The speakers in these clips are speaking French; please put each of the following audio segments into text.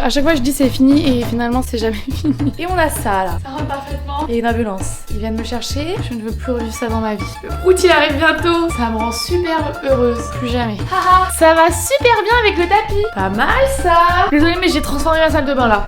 À chaque fois je dis c'est fini et finalement c'est jamais fini. Et on a ça là, ça rentre parfaitement. Et une ambulance, ils viennent me chercher, je ne veux plus revivre ça dans ma vie. Le route il arrive bientôt, ça me rend super heureuse, plus jamais. Haha, ça va super bien avec le tapis. Pas mal ça. Désolée mais j'ai transformé ma salle de bain là.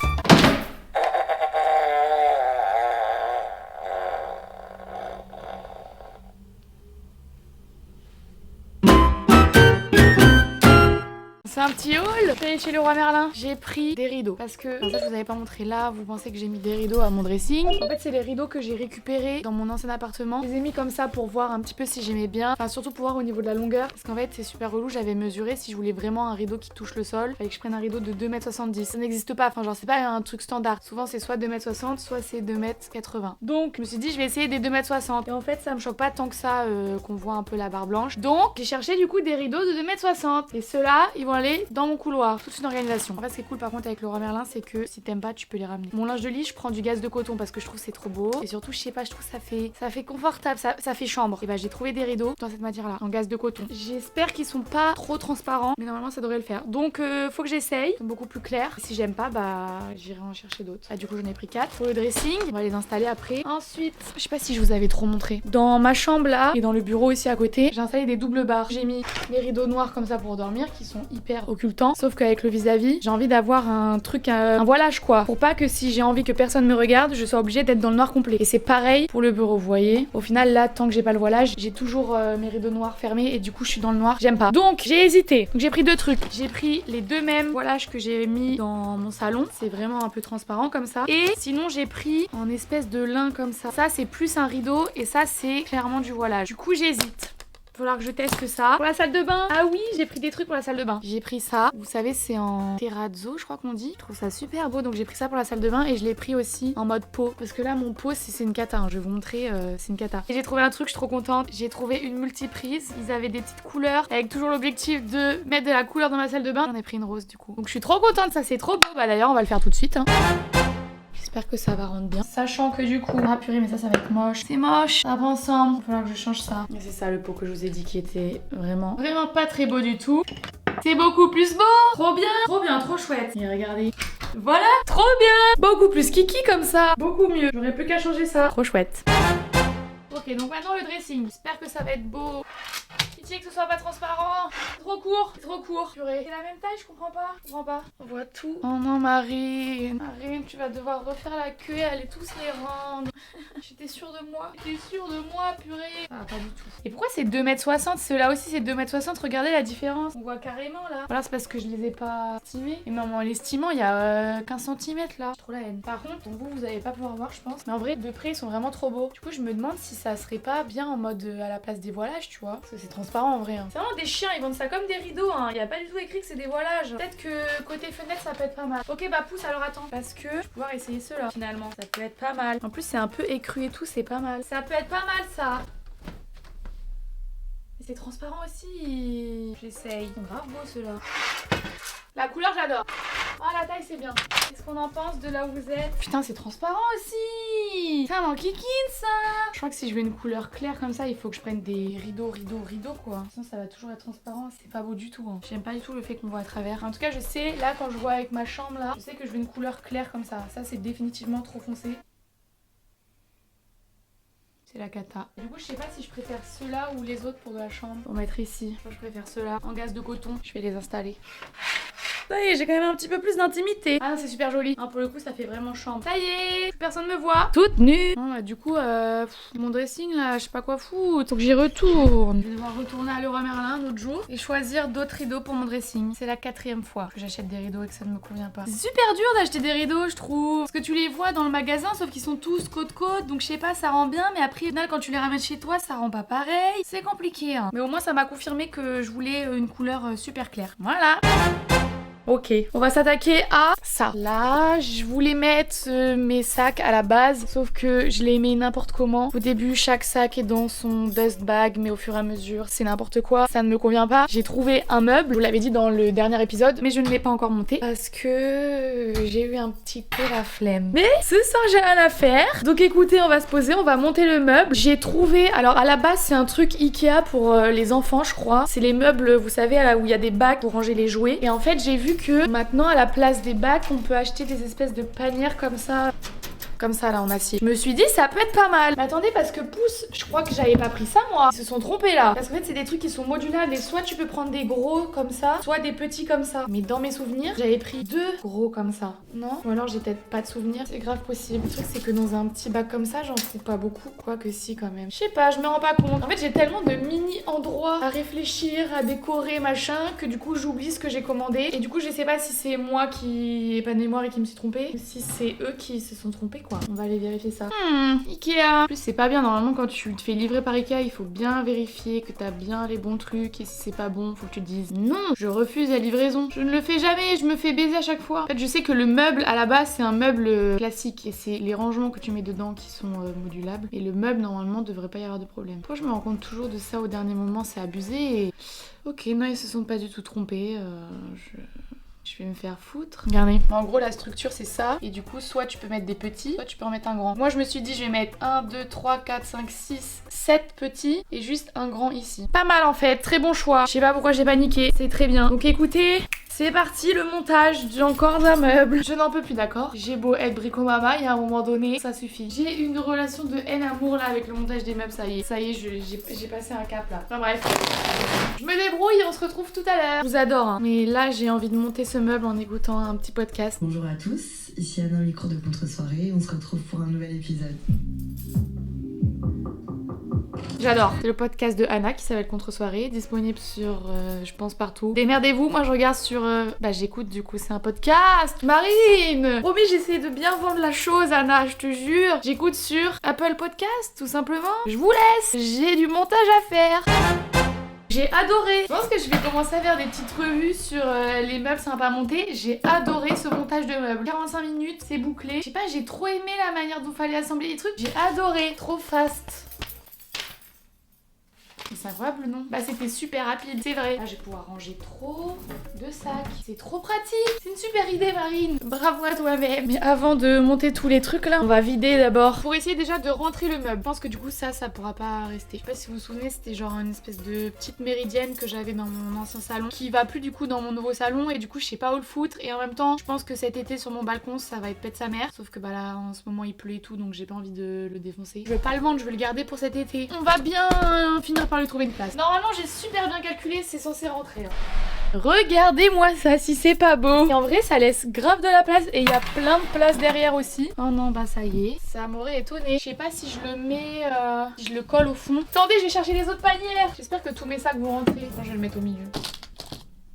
C'est un petit haul. Je suis allée chez Leroy Merlin. J'ai pris des rideaux parce que en fait je vous avais pas montré là. Vous pensez que j'ai mis des rideaux à mon dressing. En fait c'est les rideaux que j'ai récupérés dans mon ancien appartement. Je les ai mis comme ça pour voir un petit peu si j'aimais bien. Enfin surtout pour voir au niveau de la longueur. Parce qu'en fait c'est super relou. J'avais mesuré si je voulais vraiment un rideau qui touche le sol. Fallait que je prenne un rideau de 2,70 m. Ça n'existe pas. Enfin genre c'est pas un truc standard. Souvent c'est soit 2,60 m soit c'est 2,80 m. Donc je me suis dit je vais essayer des 2,60 m. Et en fait ça me choque pas tant que ça qu'on voit un peu la barre blanche. Donc j'ai cherché du coup des rideaux de 2,60 m. Et ceux-là ils vont aller dans mon couloir, toute une organisation. En fait ce qui est cool par contre avec Leroy Merlin c'est que si t'aimes pas tu peux les ramener. Mon linge de lit je prends du gaz de coton parce que je trouve c'est trop beau et surtout je sais pas je trouve ça fait confortable, ça fait chambre. Et bah j'ai trouvé des rideaux dans cette matière là en gaz de coton. J'espère qu'ils sont pas trop transparents mais normalement ça devrait le faire. Donc faut que j'essaye, ils sont beaucoup plus clairs. Et si j'aime pas bah j'irai en chercher d'autres. Ah du coup j'en ai pris 4 pour le dressing, on va les installer après. Ensuite je sais pas si je vous avais trop montré. Dans ma chambre là et dans le bureau ici à côté j'ai installé des doubles barres. J'ai mis mes rideaux noirs comme ça pour dormir qui sont hyper occultants. Sauf qu'avec le vis-à-vis, j'ai envie d'avoir un truc, un voilage quoi. Pour pas que si j'ai envie que personne me regarde, je sois obligée d'être dans le noir complet. Et c'est pareil pour le bureau, vous voyez. Au final, là, tant que j'ai pas le voilage, j'ai toujours mes rideaux noirs fermés et du coup, je suis dans le noir. J'aime pas. Donc, j'ai hésité. Donc, j'ai pris deux trucs. J'ai pris les deux mêmes voilages que j'ai mis dans mon salon. C'est vraiment un peu transparent comme ça. Et sinon, j'ai pris en espèce de lin comme ça. Ça, c'est plus un rideau et ça, c'est clairement du voilage. Du coup, j'hésite. Il va falloir que je teste ça. Pour la salle de bain, ah oui, j'ai pris des trucs pour la salle de bain. J'ai pris ça. Vous savez, c'est en terrazzo, je crois qu'on dit. Je trouve ça super beau. Donc j'ai pris ça pour la salle de bain et je l'ai pris aussi en mode pot. Parce que là, mon pot, c'est une cata. Hein. Je vais vous montrer, c'est une cata. Et j'ai trouvé un truc, je suis trop contente. J'ai trouvé une multiprise. Ils avaient des petites couleurs avec toujours l'objectif de mettre de la couleur dans ma salle de bain. J'en ai pris une rose du coup. Donc je suis trop contente, ça c'est trop beau. Bah d'ailleurs, on va le faire tout de suite. Hein. J'espère que ça va rendre bien. Sachant que du coup... Ah purée mais ça va être moche. C'est moche. Ça va pas ensemble. Il va falloir que je change ça. Et c'est ça le pot que je vous ai dit qui était vraiment pas très beau du tout. C'est beaucoup plus beau. Trop bien, trop chouette. Et regardez. Voilà, trop bien. Beaucoup plus kiki comme ça. Beaucoup mieux. J'aurais plus qu'à changer ça. Trop chouette. Ok donc maintenant le dressing. J'espère que ça va être beau. Pitié que ce soit pas transparent. C'est trop court. Purée. C'est la même taille, je comprends pas. On voit tout. Oh non Marine, tu vas devoir refaire la queue et aller tous les rendre. J'étais sûre de moi, purée. Ah pas du tout. Et pourquoi c'est 2,60 m? Ceux-là aussi c'est 2,60 m, regardez la différence. On voit carrément là. Voilà, c'est parce que je les ai pas estimés. Et même en l'estimant, il y a 15 cm là. J'ai trop la haine. Par contre, donc vous allez pas pouvoir voir je pense. Mais en vrai, de près ils sont vraiment trop beaux. Du coup je me demande si ça serait pas bien en mode à la place des voilages, tu vois. Parce que c'est transparent en vrai. Hein. C'est vraiment des chiens, ils vendent ça comme des rideaux. Hein. Il y a pas du tout écrit que c'est des voilages. Peut-être que côté fenêtre ça peut être pas mal. Ok bah pousse alors attends. Parce que je vais pouvoir essayer ceux-là. Finalement, ça peut être pas mal. En plus c'est un peu écru et tout, c'est pas mal. Ça peut être pas mal ça. Mais c'est transparent aussi. J'essaye. Ils sont grave beaux ceux-là. La couleur j'adore. Ah la taille c'est bien. Qu'est-ce qu'on en pense de là où vous êtes? Putain c'est transparent aussi. C'est un kikine ça. Je crois que si je veux une couleur claire comme ça il faut que je prenne des rideaux quoi. Sinon ça va toujours être transparent. C'est pas beau du tout. Hein. J'aime pas du tout le fait qu'on voit à travers. En tout cas je sais là quand je vois avec ma chambre là, je sais que je veux une couleur claire comme ça. Ça c'est définitivement trop foncé. C'est la cata. Du coup je sais pas si je préfère ceux-là ou les autres pour de la chambre. Pour mettre ici. Je préfère ceux-là en gaz de coton. Je vais les installer. Ça y est, j'ai quand même un petit peu plus d'intimité. Ah non, c'est super joli. Hein, pour le coup, ça fait vraiment chambre. Ça y est, personne me voit. Toute nue. Bon, bah, du coup, mon dressing là, je sais pas quoi foutre. Faut que j'y retourne. Je vais devoir retourner à Leroy Merlin un autre jour et choisir d'autres rideaux pour mon dressing. C'est la 4e fois que j'achète des rideaux et que ça ne me convient pas. C'est super dur d'acheter des rideaux, je trouve. Parce que tu les vois dans le magasin, sauf qu'ils sont tous côte-côte. Donc je sais pas, ça rend bien. Mais après, au final, quand tu les ramènes chez toi, ça rend pas pareil. C'est compliqué. Hein. Mais au moins, ça m'a confirmé que je voulais une couleur super claire. Voilà. Ok, on va s'attaquer à ça. Là, je voulais mettre mes sacs à la base, sauf que je les mets n'importe comment. Au début, chaque sac est dans son dust bag, mais au fur et à mesure, c'est n'importe quoi. Ça ne me convient pas. J'ai trouvé un meuble, je vous l'avais dit dans le dernier épisode, mais je ne l'ai pas encore monté parce que j'ai eu un petit peu la flemme. Mais ce soir, j'ai rien à faire. Donc écoutez, on va se poser, on va monter le meuble. J'ai trouvé, alors à la base, c'est un truc Ikea pour les enfants, je crois. C'est les meubles, vous savez, là où il y a des bacs pour ranger les jouets. Et en fait, j'ai vu que maintenant à la place des bacs, on peut acheter des espèces de panières comme ça. Comme ça là en acier. Je me suis dit ça peut être pas mal. Mais attendez parce que Pouce, je crois que j'avais pas pris ça moi. Ils se sont trompés là. Parce qu'en fait c'est des trucs qui sont modulables et soit tu peux prendre des gros comme ça, soit des petits comme ça. Mais dans mes souvenirs, j'avais pris 2 gros comme ça. Non? Ou alors j'ai peut-être pas de souvenirs. C'est grave possible. Le truc c'est que dans un petit bac comme ça, j'en fous pas beaucoup. Quoique si quand même. Je sais pas, je me rends pas compte. En fait j'ai tellement de mini endroits à réfléchir, à décorer, machin, que du coup j'oublie ce que j'ai commandé. Et du coup je sais pas si c'est moi qui ai pas de mémoire et qui me suis trompée, ou si c'est eux qui se sont trompés quoi. On va aller vérifier ça. Ikea. En plus c'est pas bien, normalement quand tu te fais livrer par Ikea, il faut bien vérifier que t'as bien les bons trucs et si c'est pas bon, faut que tu te dises non, je refuse la livraison. Je ne le fais jamais, je me fais baiser à chaque fois. En fait je sais que le meuble à la base c'est un meuble classique et c'est les rangements que tu mets dedans qui sont modulables. Et le meuble normalement devrait pas y avoir de problème. Pourquoi je me rends compte toujours de ça au dernier moment, c'est abusé et... Ok, non ils se sont pas du tout trompés, je vais me faire foutre. Regardez. En gros, la structure, c'est ça. Et du coup, soit tu peux mettre des petits, soit tu peux en mettre un grand. Moi, je me suis dit, je vais mettre 1, 2, 3, 4, 5, 6, 7 petits et juste un grand ici. Pas mal en fait. Très bon choix. Je sais pas pourquoi j'ai paniqué. C'est très bien. Donc écoutez... C'est parti le montage encore d'un meuble. Je n'en peux plus, d'accord? J'ai beau être bricomama, il y a un moment donné, ça suffit. J'ai une relation de haine-amour là avec le montage des meubles, ça y est, j'ai passé un cap là. Enfin bref, je me débrouille, on se retrouve tout à l'heure. Je vous adore, hein. Mais là j'ai envie de monter ce meuble en écoutant un petit podcast. Bonjour à tous, ici Anna au micro de Contre-soirée, on se retrouve pour un nouvel épisode. J'adore. C'est le podcast de Anna qui s'appelle Contre-soirée, disponible sur, je pense, partout. Démerdez-vous, moi je regarde sur... j'écoute du coup, c'est un podcast. Marine! Promis, j'essaie de bien vendre la chose, Anna, je te jure. J'écoute sur Apple Podcast, tout simplement. Je vous laisse. J'ai du montage à faire. J'ai adoré. Je pense que je vais commencer à faire des petites revues sur les meubles sympas à monter. J'ai adoré ce montage de meubles. 45 minutes, c'est bouclé. Je sais pas, j'ai trop aimé la manière dont fallait assembler les trucs. J'ai adoré. Trop fast. C'est incroyable non? Bah c'était super rapide, c'est vrai. Là je vais pouvoir ranger trop de sacs. C'est trop pratique. C'est une super idée Marine. Bravo à toi-même. Mais avant de monter tous les trucs là, on va vider d'abord. Pour essayer déjà de rentrer le meuble. Je pense que du coup ça pourra pas rester. Je sais pas si vous vous souvenez, c'était genre une espèce de petite méridienne que j'avais dans mon ancien salon. Qui va plus du coup dans mon nouveau salon. Et du coup je sais pas où le foutre. Et en même temps, je pense que cet été sur mon balcon ça va être pète sa mère. Sauf que bah là en ce moment il pleut et tout. Donc j'ai pas envie de le défoncer. Je veux pas le vendre, je veux le garder pour cet été. On va bien finir par lui trouver une place. Normalement j'ai super bien calculé, c'est censé rentrer. Regardez-moi ça, si c'est pas beau. Et en vrai ça laisse grave de la place et il y a plein de place derrière aussi. Oh non bah ça y est, ça m'aurait étonné. Je sais pas si je le mets, si je le colle au fond. Attendez, je vais chercher les autres panières. J'espère que tous mes sacs vont rentrer. Bon, je vais le mettre au milieu.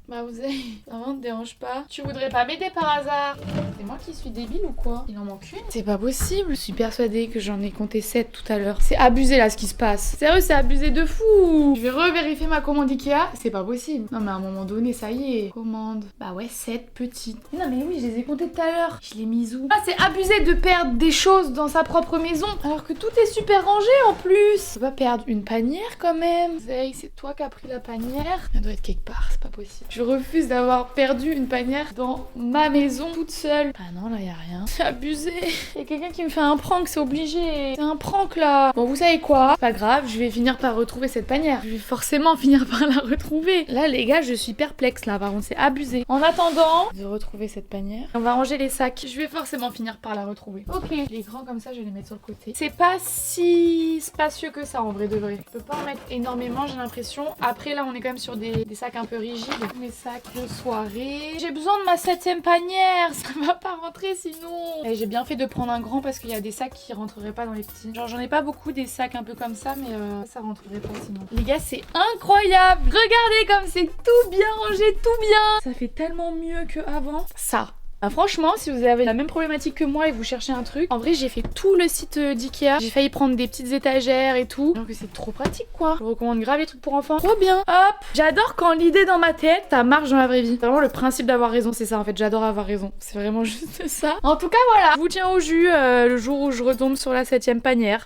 Bah vous avez... Ça ne te dérange pas? Tu voudrais pas m'aider par hasard? C'est moi qui suis débile ou quoi? Il en manque une? C'est pas possible. Je suis persuadée que j'en ai compté 7 tout à l'heure. C'est abusé là ce qui se passe. Sérieux, c'est abusé de fou. Je vais revérifier ma commande Ikea. C'est pas possible. Non mais à un moment donné, ça y est. Commande. Bah ouais, 7 petites. Mais non mais oui, je les ai comptées tout à l'heure. Je les mis où? Ah, c'est abusé de perdre des choses dans sa propre maison. Alors que tout est super rangé en plus. On va perdre une panière quand même. Zay, c'est toi qui as pris la panière. Elle doit être quelque part, c'est pas possible. Je refuse d'avoir perdu une panière dans ma maison toute seule. Ah non, là y a rien. C'est abusé. Y a quelqu'un qui me fait un prank, c'est obligé. C'est un prank là. Bon, vous savez quoi? Pas grave, je vais finir par retrouver cette panière. Je vais forcément finir par la retrouver. Là, les gars, je suis perplexe là. Par contre, c'est abusé. En attendant de retrouver cette panière, on va ranger les sacs. Je vais forcément finir par la retrouver. Ok. Les grands comme ça, je vais les mettre sur le côté. C'est pas si spacieux que ça en vrai de vrai. Je peux pas en mettre énormément, j'ai l'impression. Après, là, on est quand même sur des sacs un peu rigides. Mes sacs de soirée. J'ai besoin de ma 7ème panière, ça va pas rentrer sinon. Et j'ai bien fait de prendre un grand parce qu'il y a des sacs qui rentreraient pas dans les petits. Genre j'en ai pas beaucoup des sacs un peu comme ça, mais ça rentrerait pas sinon. Les gars, c'est incroyable. Regardez comme c'est tout bien rangé, tout bien. Ça fait tellement mieux que avant. Ça. Ah, franchement, si vous avez la même problématique que moi et vous cherchez un truc, en vrai j'ai fait tout le site d'Ikea. J'ai failli prendre des petites étagères et tout. Donc c'est trop pratique quoi. Je recommande grave les trucs pour enfants. Trop bien. Hop. J'adore quand l'idée dans ma tête, ça marche dans la vraie vie. C'est vraiment le principe d'avoir raison, c'est ça en fait. J'adore avoir raison. C'est vraiment juste ça. En tout cas voilà. Je vous tiens au jus le jour où je retombe sur la 7ème panière.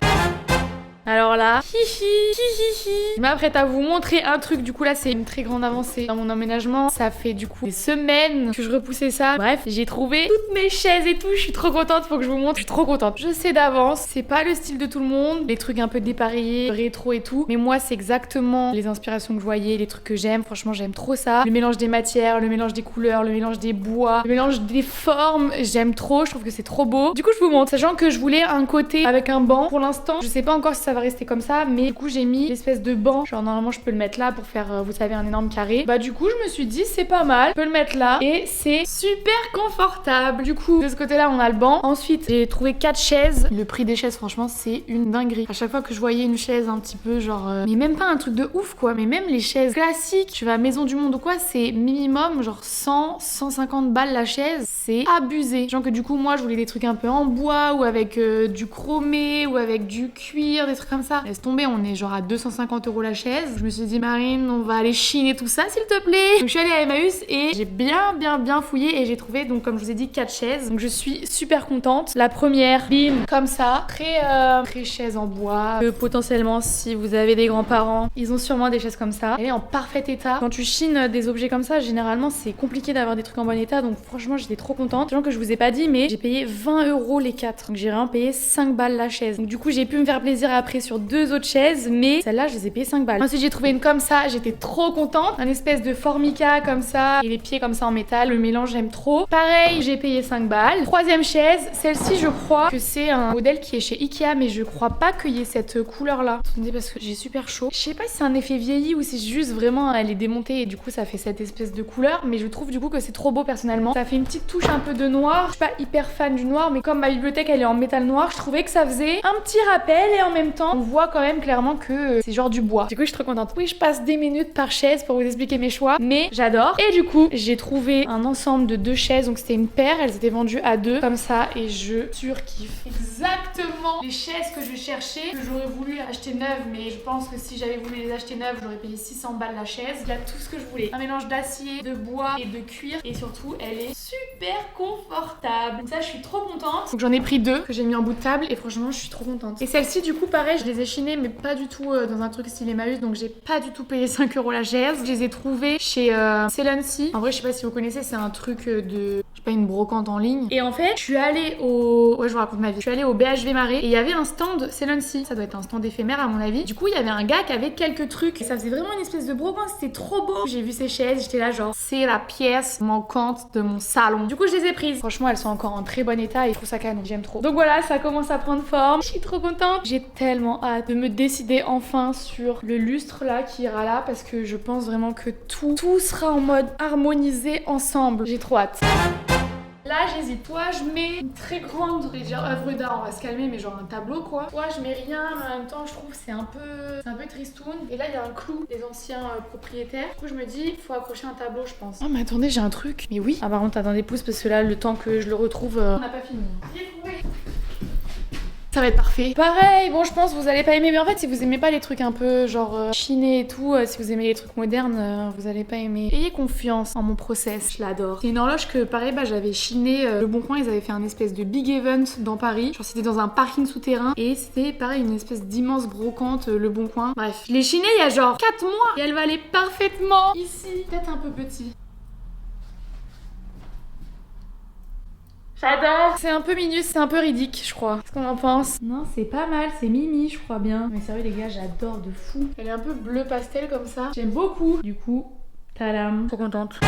Alors là, je m'apprête à vous montrer un truc. Du coup là c'est une très grande avancée dans mon emménagement. Ça fait du coup des semaines que je repoussais ça. Bref, j'ai trouvé toutes mes chaises et tout. Je suis trop contente, faut que je vous montre. Je suis trop contente. Je sais d'avance, c'est pas le style de tout le monde. Les trucs un peu dépareillés, rétro et tout. Mais moi c'est exactement les inspirations que je voyais, les trucs que j'aime. Franchement j'aime trop ça. Le mélange des matières, le mélange des couleurs, le mélange des bois, le mélange des formes. J'aime trop, je trouve que c'est trop beau. Du coup je vous montre, sachant que je voulais un côté avec un banc. Pour l'instant, je sais pas encore si ça va rester comme ça, mais du coup j'ai mis l'espèce de banc. Genre normalement je peux le mettre là pour faire, vous savez, un énorme carré. Bah du coup je me suis dit c'est pas mal, je peux le mettre là et c'est super confortable. Du coup de ce côté là on a le banc. Ensuite j'ai trouvé 4 chaises. Le prix des chaises franchement c'est une dinguerie. À chaque fois que je voyais une chaise un petit peu genre mais même pas un truc de ouf quoi, mais même les chaises classiques, tu vas à Maison du Monde ou quoi, c'est minimum genre 100-150 balles la chaise. C'est abusé. Genre que du coup moi je voulais des trucs un peu en bois ou avec du chromé ou avec du cuir, des trucs comme ça. Laisse tomber, on est genre à 250 € la chaise. Je me suis dit Marine, on va aller chiner tout ça s'il te plaît. Donc je suis allée à Emmaüs et j'ai bien fouillé et j'ai trouvé donc comme je vous ai dit 4 chaises. Donc je suis super contente. La première, bim, comme ça, très chaise en bois. Potentiellement si vous avez des grands-parents, ils ont sûrement des chaises comme ça. Elle est en parfait état. Quand tu chines des objets comme ça, généralement c'est compliqué d'avoir des trucs en bon état. Donc franchement j'étais trop contente. Genre que je vous ai pas dit mais j'ai payé 20 € les 4. Donc j'ai vraiment payé 5 balles la chaise. Donc du coup j'ai pu me faire plaisir après sur 2 autres chaises, mais celle-là je les ai payées 5 balles. Ensuite j'ai trouvé une comme ça, j'étais trop contente. Un espèce de formica comme ça et les pieds comme ça en métal. Le mélange j'aime trop. Pareil, j'ai payé 5 balles. Troisième chaise, celle-ci je crois que c'est un modèle qui est chez Ikea, mais je crois pas qu'il y ait cette couleur là. Attendez parce que j'ai super chaud. Je sais pas si c'est un effet vieilli ou si juste vraiment elle est démontée et du coup ça fait cette espèce de couleur, mais je trouve du coup que c'est trop beau personnellement. Ça fait une petite touche un peu de noir. Je suis pas hyper fan du noir, mais comme ma bibliothèque elle est en métal noir, je trouvais que ça faisait un petit rappel et en même temps on voit quand même clairement que c'est genre du bois. Du coup je suis trop contente. Oui, je passe des minutes par chaise pour vous expliquer mes choix, mais j'adore. Et du coup j'ai trouvé un ensemble de 2 chaises, donc c'était une paire, elles étaient vendues à 2 comme ça et je surkiffe. Exactement les chaises que je cherchais, que j'aurais voulu acheter neuves, mais je pense que si j'avais voulu les acheter neuves j'aurais payé 600 balles la chaise. Il y a tout ce que je voulais, un mélange d'acier, de bois et de cuir, et surtout elle est super confortable. Donc ça je suis trop contente. Donc j'en ai pris 2 que j'ai mis en bout de table et franchement je suis trop contente. Et celle-ci du coup pareil, je les ai chinées mais pas du tout dans un truc style Emmaüs, donc j'ai pas du tout payé 5 € la chaise. Je les ai trouvées chez Celency. En vrai je sais pas si vous connaissez, c'est un truc de, je sais pas, une brocante en ligne. Et en fait je suis allée au, ouais je vous raconte ma vie, je suis allée au BHV Marais et il y avait un stand Celency. Ça doit être un stand éphémère à mon avis. Du coup il y avait un gars qui avait quelques trucs et ça faisait vraiment une espèce de brocante, c'était trop beau. J'ai vu ces chaises, j'étais là genre c'est la pièce manquante de mon salon. Du coup je les ai prises. Franchement elles sont encore en très bon état et je trouve ça canon, j'aime trop. Donc voilà, ça commence à prendre forme. Je suis trop contente. J'ai tellement hâte de me décider enfin sur le lustre là qui ira là parce que je pense vraiment que tout sera en mode harmonisé ensemble. J'ai trop hâte. Là j'hésite, soit je mets une très grande, genre œuvre d'art, on va se calmer, mais genre un tableau quoi. Soit je mets rien, mais en même temps je trouve que c'est un peu tristoun. Et là il y a un clou des anciens propriétaires. Du coup je me dis, il faut accrocher un tableau je pense. Oh mais attendez, j'ai un truc. Mais oui. Ah par contre attendez, pouce parce que là le temps que je le retrouve, on n'a pas fini. J'ai trouvé. Ça va être parfait. Pareil, bon je pense que vous allez pas aimer, mais en fait si vous aimez pas les trucs un peu genre chinés et tout, si vous aimez les trucs modernes, vous allez pas aimer. Ayez confiance en mon process, je l'adore. C'est une horloge que pareil bah j'avais chiné Le Bon Coin, ils avaient fait un espèce de big event dans Paris. Genre c'était dans un parking souterrain et c'était pareil une espèce d'immense brocante Le Bon Coin. Bref, je l'ai chiné il y a genre 4 mois et elle va aller parfaitement ici. Peut-être un peu petit. J'adore. C'est un peu minus, c'est un peu ridicule je crois. Qu'est-ce qu'on en pense? Non, c'est pas mal, c'est Mimi je crois bien. Mais sérieux les gars, j'adore de fou. Elle est un peu bleu pastel comme ça. J'aime beaucoup. Du coup, tadam. Trop contente.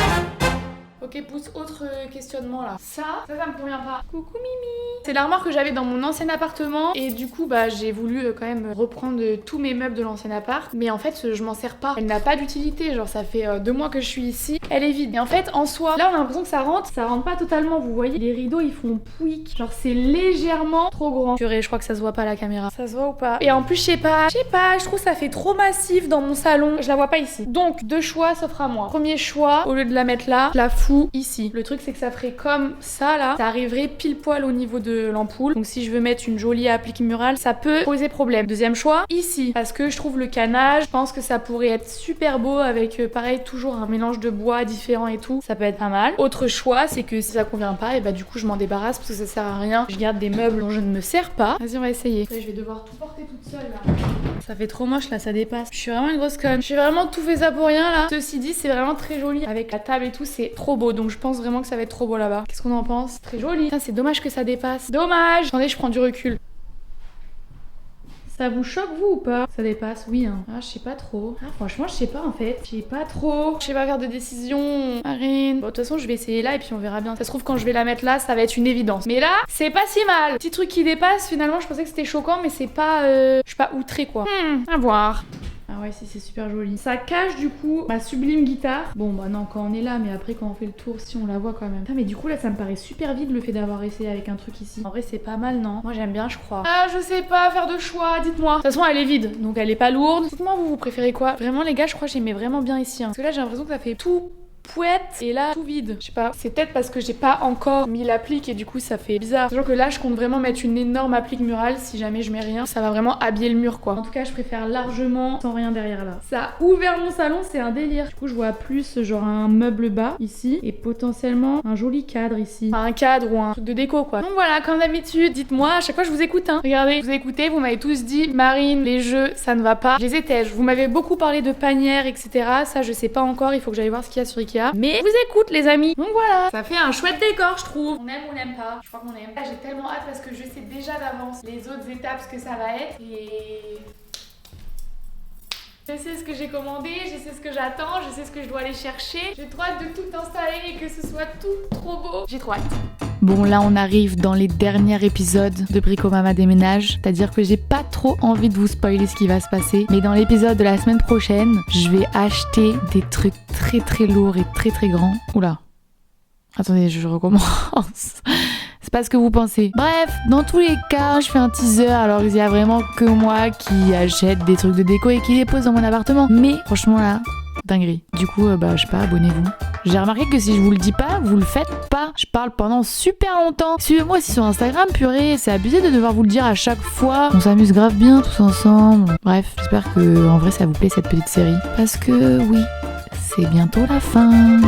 Ok pouce, autre questionnement là. Ça me convient pas. Coucou Mimi. C'est l'armoire que j'avais dans mon ancien appartement et du coup bah j'ai voulu quand même reprendre tous mes meubles de l'ancien appart. Mais en fait je m'en sers pas. Elle n'a pas d'utilité, genre ça fait 2 mois que je suis ici. Elle est vide. Et en fait en soi, là on a l'impression que ça rentre pas totalement. Vous voyez, les rideaux ils font pouic. Genre c'est légèrement trop grand. Purée, je crois que ça se voit pas à la caméra. Ça se voit ou pas? Et en plus je sais pas, je trouve ça fait trop massif dans mon salon. Je la vois pas ici. Donc 2 choix s'offrent à moi. Premier choix, au lieu de la mettre là, je la fous tout ici. Le truc c'est que ça ferait comme ça là, ça arriverait pile poil au niveau de l'ampoule. Donc si je veux mettre une jolie applique murale, ça peut poser problème. Deuxième choix, ici, parce que je trouve le canage, je pense que ça pourrait être super beau avec pareil toujours un mélange de bois différent et tout, ça peut être pas mal. Autre choix, c'est que si ça convient pas, et bah du coup je m'en débarrasse parce que ça sert à rien. Je garde des meubles dont je ne me sers pas. Vas-y, on va essayer. Après, je vais devoir tout porter toute seule là. Ça fait trop moche là, ça dépasse. Je suis vraiment une grosse conne. Je suis vraiment tout fait ça pour rien là. Ceci dit, c'est vraiment très joli avec la table et tout, c'est trop beau. Donc je pense vraiment que ça va être trop beau là-bas. Qu'est-ce qu'on en pense? Très joli. Putain, c'est dommage que ça dépasse. Dommage. Attendez, je prends du recul. Ça vous choque vous ou pas? Ça dépasse, oui hein. Ah, je sais pas trop. Ah, franchement, je sais pas en fait. Je sais pas trop. Je sais pas faire de décision, Marine. Bon, de toute façon, je vais essayer là et puis on verra bien. Ça se trouve, quand je vais la mettre là, ça va être une évidence. Mais là, c'est pas si mal. Petit truc qui dépasse, finalement, je pensais que c'était choquant, mais c'est pas. Je suis pas outrée quoi. À voir. Ah ouais, si, c'est super joli. Ça cache du coup ma sublime guitare. Bon bah non, quand on est là, mais après quand on fait le tour, si on la voit quand même. Putain, mais du coup là, ça me paraît super vide le fait d'avoir essayé avec un truc ici. En vrai, c'est pas mal, non? Moi j'aime bien, je crois. Ah, je sais pas faire de choix, dites-moi. De toute façon, elle est vide, donc elle est pas lourde. Dites-moi, vous préférez quoi? Vraiment les gars, je crois que j'aimais vraiment bien ici. Parce que là, j'ai l'impression que ça fait tout pouette et là tout vide. Je sais pas, c'est peut-être parce que j'ai pas encore mis l'applique et du coup ça fait bizarre. Sachant que là je compte vraiment mettre une énorme applique murale. Si jamais je mets rien, ça va vraiment habiller le mur quoi. En tout cas, je préfère largement sans rien derrière là. Ça a ouvert mon salon, c'est un délire. Du coup, je vois plus genre un meuble bas ici et potentiellement un joli cadre ici. Enfin, un cadre ou un truc de déco quoi. Donc voilà, comme d'habitude, dites-moi, à chaque fois je vous écoute hein. Regardez, vous écoutez, vous m'avez tous dit Marine, les jeux ça ne va pas. Je les étège. Vous m'avez beaucoup parlé de panières, etc. Ça je sais pas encore, il faut que j'aille voir ce qu'il y a sur Ikea. Mais je vous écoute les amis. Donc voilà, ça fait un chouette décor je trouve. On aime ou on n'aime pas? Je crois qu'on aime. Là j'ai tellement hâte parce que je sais déjà d'avance les autres étapes ce que ça va être et... Je sais ce que j'ai commandé, je sais ce que j'attends, je sais ce que je dois aller chercher. J'ai trop hâte de tout installer et que ce soit tout trop beau. J'ai trop hâte. Bon là on arrive dans les derniers épisodes de Bricomama déménage, c'est-à-dire que j'ai pas trop envie de vous spoiler ce qui va se passer, mais dans l'épisode de la semaine prochaine, je vais acheter des trucs très très lourds et très très grands. Oula. Attendez, je recommence. C'est pas ce que vous pensez. Bref, dans tous les cas, je fais un teaser alors il y a vraiment que moi qui achète des trucs de déco et qui les pose dans mon appartement. Mais franchement là, dinguerie. Du coup, je sais pas, abonnez-vous. J'ai remarqué que si je vous le dis pas, vous le faites pas. Je parle pendant super longtemps. Suivez-moi aussi sur Instagram, purée. C'est abusé de devoir vous le dire à chaque fois. On s'amuse grave bien tous ensemble. Bref, j'espère que en vrai ça vous plaît cette petite série. Parce que oui, c'est bientôt la fin.